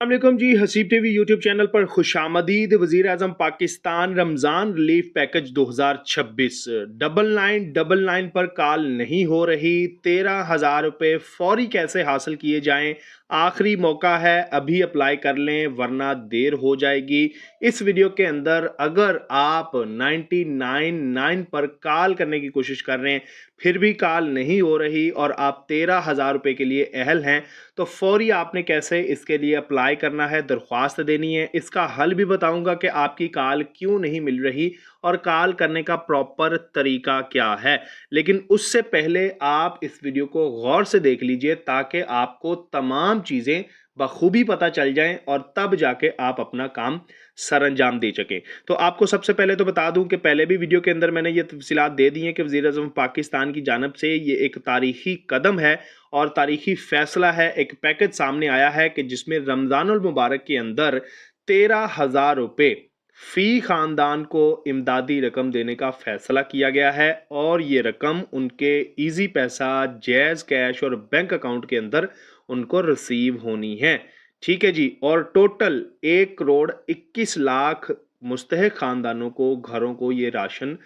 अस्सलामुअलैकुम जी। Haseeb TV YouTube channel पर खुशामदीद। वज़ीर आज़म पाकिस्तान रमज़ान रिलीफ पैकेज 2026 9999 पर कॉल नहीं हो रही। 13,000 रुपये फौरी कैसे हासिल किए जाएं? आखिरी मौका है, अभी अप्लाई कर लें वरना देर हो जाएगी। इस वीडियो के अंदर अगर आप 999 पर कॉल करने की कोशिश कर रहे हैं फिर भी कॉल नहीं हो रही और आप 13,000 रुपये के लिए अहल हैं, तो फौरी आपने कैसे इसके लिए अप्लाई करना है, दरख्वास्त देनी है, इसका हल भी बताऊंगा कि आपकी कॉल क्यों नहीं मिल रही और कॉल करने का प्रॉपर तरीका क्या है। लेकिन उससे पहले आप इस वीडियो को गौर से देख लीजिए ताकि आपको तमाम चीज़ें बखूबी पता चल जाएं और तब जाके आप अपना काम सरअंजाम दे सकें। तो आपको सबसे पहले तो बता दूं कि पहले भी वीडियो के अंदर मैंने ये तफसीलात दे दी हैं कि वज़ीर आज़म पाकिस्तान की जानिब से ये एक तारीखी कदम है और तारीखी फैसला है। एक पैकेज सामने आया है कि जिसमें रमज़ानुल मुबारक के अंदर 13,000 रुपये फी खानदान को इमदादी रकम देने का फैसला किया गया है और ये रकम उनके इजी पैसा, जैज़ कैश और बैंक अकाउंट के अंदर उनको रिसीव होनी है। ठीक है जी। और टोटल 1,21,00,000 मुस्तहिक खानदानों को, घरों को ये राशन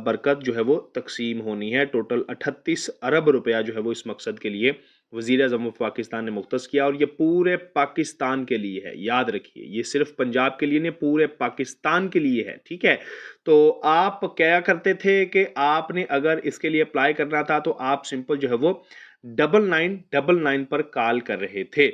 बरकत जो है वो तकसीम होनी है। टोटल 38 अरब रुपया जो है वो इस मकसद के लिए वज़ीर आज़म पाकिस्तान ने मुख्तस किया और ये पूरे पाकिस्तान के लिए है। याद रखिए, ये सिर्फ पंजाब के लिए नहीं, पूरे पाकिस्तान के लिए है। ठीक है। तो आप क्या करते थे कि आपने अगर इसके लिए अप्लाई करना था तो आप सिंपल जो है वो 9999 पर कॉल कर रहे थे।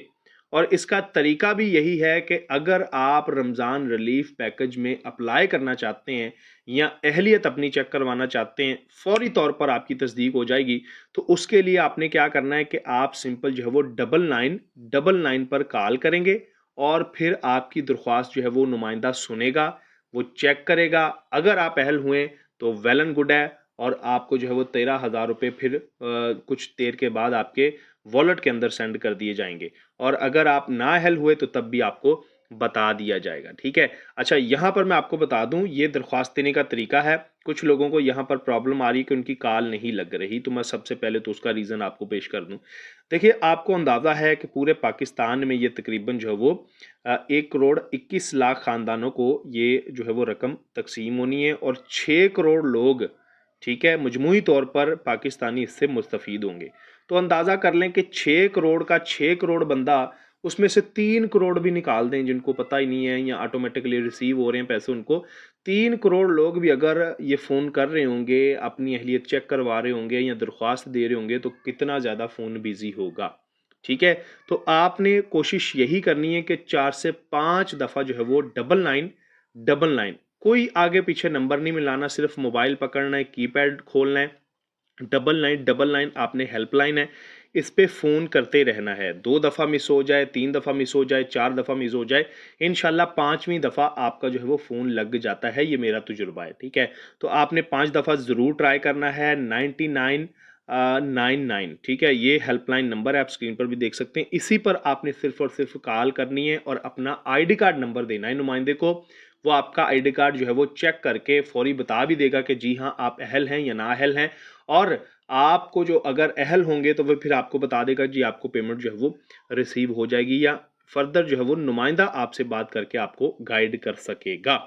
और इसका तरीका भी यही है कि अगर आप रमज़ान रिलीफ पैकेज में अप्लाई करना चाहते हैं या अहलियत अपनी चेक करवाना चाहते हैं, फौरी तौर पर आपकी तस्दीक हो जाएगी, तो उसके लिए आपने क्या करना है कि आप सिंपल जो है वो 9999 पर कॉल करेंगे और फिर आपकी दरख्वास्त जो है वो नुमाइंदा सुनेगा, वो चेक करेगा। अगर आप अहल हुए तो वेल एंड गुड है और आपको जो है वो 13,000 रुपये फिर कुछ देर के बाद आपके वॉलेट के अंदर सेंड कर दिए जाएंगे। और अगर आप ना अहल हुए तो तब भी आपको बता दिया जाएगा। ठीक है। अच्छा, यहाँ पर मैं आपको बता दूं ये दरख्वास्त देने का तरीका है। कुछ लोगों को यहाँ पर प्रॉब्लम आ रही है कि उनकी कॉल नहीं लग रही, तो मैं सबसे पहले तो उसका रीज़न आपको पेश कर दूं। देखिए, आपको अंदाज़ा है कि पूरे पाकिस्तान में ये तकरीबन जो है वो 1,21,00,000 ख़ानदानों को ये जो है वो रकम तकसीम होनी है और 6 करोड़ लोग, ठीक है, मजमूई तौर पर पाकिस्तानी इससे मुस्तफ़ीद होंगे। तो अंदाज़ा कर लें कि 6 करोड़ का 6 करोड़ बंदा, उसमें से 3 करोड़ भी निकाल दें जिनको पता ही नहीं है या ऑटोमेटिकली रिसीव हो रहे हैं पैसे उनको, 3 करोड़ लोग भी अगर ये फ़ोन कर रहे होंगे, अपनी अहलियत चेक करवा रहे होंगे या दरख्वास्त दे रहे होंगे, तो कितना ज़्यादा फ़ोन बिज़ी होगा। ठीक है। तो आपने कोशिश यही करनी है कि 4 से 5 दफ़ा जो है वो 9999, कोई आगे पीछे नंबर नहीं मिलाना, सिर्फ मोबाइल पकड़ना है, कीपैड खोलना है, 9999 आपने हेल्पलाइन है, इस पे फ़ोन करते रहना है। 2 दफ़ा मिस हो जाए, 3 दफ़ा मिस हो जाए, 4 दफ़ा मिस हो जाए, इंशाल्लाह 5वीं दफ़ा आपका जो है वो फ़ोन लग जाता है। ये मेरा तजुर्बा है। ठीक है। तो आपने 5 दफ़ा ज़रूर ट्राई करना है। 9999, ठीक है, ये हेल्पलाइन नंबर है, आप स्क्रीन पर भी देख सकते हैं। इसी पर आपने सिर्फ और सिर्फ कॉल करनी है और अपना आईडी कार्ड नंबर देना है नुमाइंदे को। वो आपका आईडी कार्ड जो है वो चेक करके फौरी बता भी देगा कि जी हाँ, आप अहल हैं या ना अहल हैं। और आपको जो अगर अहल होंगे तो वो फिर आपको बता देगा जी आपको पेमेंट जो है वो रिसीव हो जाएगी, या फर्दर जो है वो नुमाइंदा आपसे बात करके आपको गाइड कर सकेगा।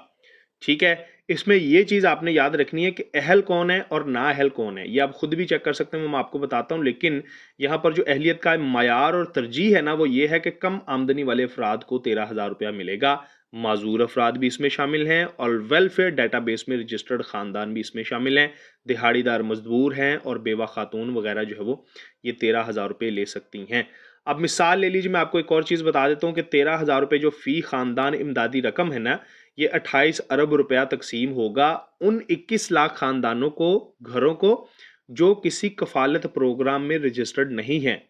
ठीक है। इसमें ये चीज़ आपने याद रखनी है कि अहल कौन है और ना अहल कौन है, ये आप खुद भी चेक कर सकते हैं, मैं आपको बताता हूँ। लेकिन यहाँ पर जो अहलियत का मयार और तरजीह है ना, वो ये है कि कम आमदनी वाले अफराद को 13,000 रुपया मिलेगा। माजूर अफराद भी इसमें शामिल हैं और वेलफेयर डाटाबेस में रजिस्टर्ड ख़ानदान भी इसमें शामिल हैं। दिहाड़ीदार मजदूर हैं और बेवा खातून वगैरह जो है वो ये 13,000 रुपये ले सकती हैं। अब मिसाल ले लीजिए, मैं आपको एक और चीज़ बता देता हूँ कि 13,000 रुपये जो फ़ी ख़ानदान इमदादी रकम है ना, ये 28 अरब रुपया तकसीम होगा उन 21 लाख ख़ानदानों को, घरों को, जो किसी कफ़ालत प्रोग्राम में रजिस्टर्ड नहीं हैं।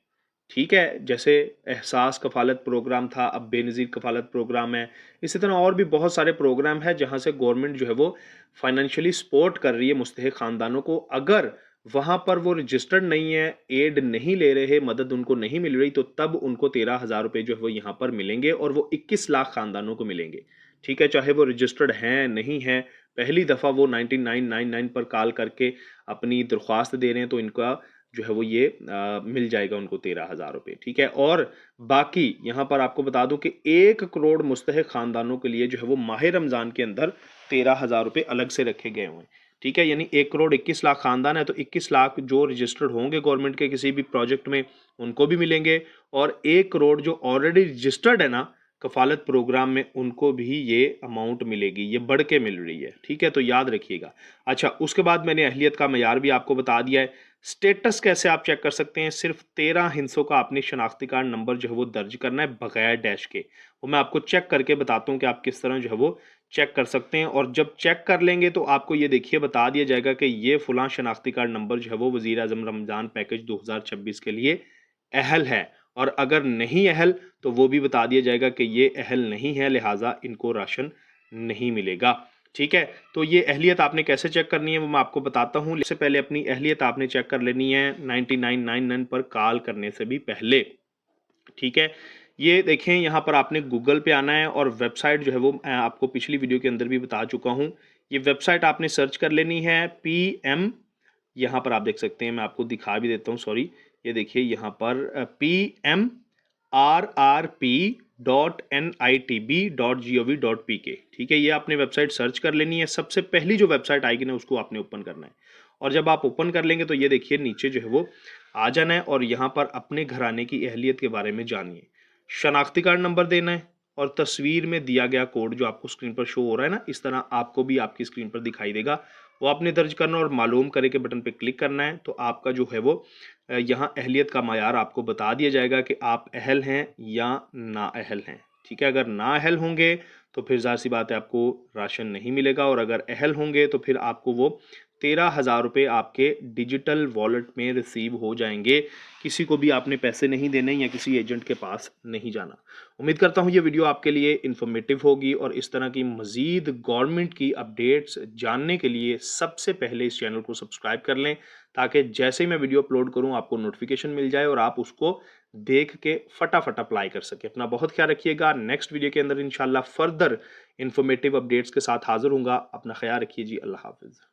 ठीक है। जैसे एहसास कफ़ालत प्रोग्राम था, अब बेनज़ीर कफ़ालत प्रोग्राम है। इसी तरह और भी बहुत सारे प्रोग्राम हैं जहाँ से गवर्नमेंट जो है वो फाइनेंशियली सपोर्ट कर रही है मुस्तहिक ख़ानदानों को। अगर वहाँ पर वो रजिस्टर्ड नहीं है, एड नहीं ले रहे, मदद उनको नहीं मिल रही, तो तब उनको 13,000 रुपये जो है वो यहाँ पर मिलेंगे और वो 21 लाख ख़ानदानों को मिलेंगे। ठीक है। चाहे वो रजिस्टर्ड हैं, नहीं हैं, पहली दफ़ा वो 9999 पर कॉल करके अपनी दरख्वास्त दे रहे हैं, तो इनका जो है वो ये मिल जाएगा उनको 13,000 रुपये, ठीक है। और बाकी यहाँ पर आपको बता दूं कि 1 करोड़ मुस्तहिक ख़ानदानों के लिए जो है वो माह रमज़ान के अंदर 13,000 रुपये अलग से रखे गए हुए हैं, ठीक है। यानी 1 करोड़ 21 लाख ख़ानदान है तो 21 लाख जो रजिस्टर्ड होंगे गवर्नमेंट के किसी भी प्रोजेक्ट में उनको भी मिलेंगे, और 1 करोड़ जो ऑलरेडी रजिस्टर्ड है ना कफालत प्रोग्राम में उनको भी ये अमाउंट मिलेगी, ये बढ़ के मिल रही है, ठीक है, तो याद रखिएगा। अच्छा, उसके बाद मैंने अहलियत का मयार भी आपको बता दिया है। स्टेटस कैसे आप चेक कर सकते हैं, सिर्फ 13 हिस्सों का अपनी शनाख्ती कार्ड नंबर जो है वो दर्ज करना है बगैर डैश के। वो मैं आपको चेक करके बताता हूँ कि आप किस तरह जो है वो चेक कर सकते हैं। और जब चेक कर लेंगे तो आपको ये देखिए बता दिया जाएगा कि ये फलां शनाख्ती कार्ड नंबर जो है वो वज़ीर आज़म रमज़ान पैकेज 2026 के लिए अहल है, और अगर नहीं अहल तो वो भी बता दिया जाएगा कि ये अहल नहीं है, लिहाजा इनको राशन नहीं मिलेगा, ठीक है। तो ये अहलियत आपने कैसे चेक करनी है वो मैं आपको बताता हूँ। इससे पहले अपनी अहलियत आपने चेक कर लेनी है 9999 पर कॉल करने से भी पहले, ठीक है। ये देखें, यहाँ पर आपने गूगल पे आना है और वेबसाइट जो है वो मैं आपको पिछली वीडियो के अंदर भी बता चुका हूँ। ये वेबसाइट आपने सर्च कर लेनी है PM, यहाँ पर आप देख सकते हैं, मैं आपको दिखा भी देता हूँ, सॉरी, ये देखिए यहाँ पर PMRRP.NITB.gov.pk, ठीक है। ये आपने वेबसाइट सर्च कर लेनी है। सबसे पहली जो वेबसाइट आएगी ना उसको आपने ओपन करना है, और जब आप ओपन कर लेंगे तो ये देखिए नीचे जो है वो आ जाना है, और यहाँ पर अपने घराने की अहलियत के बारे में जानिए। शनाख्ती कार्ड नंबर देना है, और तस्वीर में दिया गया कोड जो आपको स्क्रीन पर शो हो रहा है ना, इस तरह आपको भी आपकी स्क्रीन पर दिखाई देगा, वो आपने दर्ज करना और मालूम करे के बटन पे क्लिक करना है। तो आपका जो है वो यहाँ अहलियत का मायार आपको बता दिया जाएगा कि आप अहल हैं या ना अहल हैं, ठीक है। अगर ना अहल होंगे तो फिर ज़ाहिर सी बात है आपको राशन नहीं मिलेगा, और अगर अहल होंगे तो फिर आपको वो 13,000 रुपये आपके डिजिटल वॉलेट में रिसीव हो जाएंगे। किसी को भी आपने पैसे नहीं देने या किसी एजेंट के पास नहीं जाना। उम्मीद करता हूँ ये वीडियो आपके लिए इन्फॉर्मेटिव होगी, और इस तरह की मज़ीद गवर्नमेंट की अपडेट्स जानने के लिए सबसे पहले इस चैनल को सब्सक्राइब कर लें, ताकि जैसे ही मैं वीडियो अपलोड करूँ आपको नोटिफिकेशन मिल जाए और आप उसको देख के फटाफट अप्लाई कर सके। अपना बहुत ख्याल रखिएगा। नेक्स्ट वीडियो के अंदर इंशाल्लाह फर्दर इन्फॉर्मेटिव अपडेट्स के साथ हाजिर हूँगा। अपना ख्याल रखिए जी। अल्लाह हाफिज़।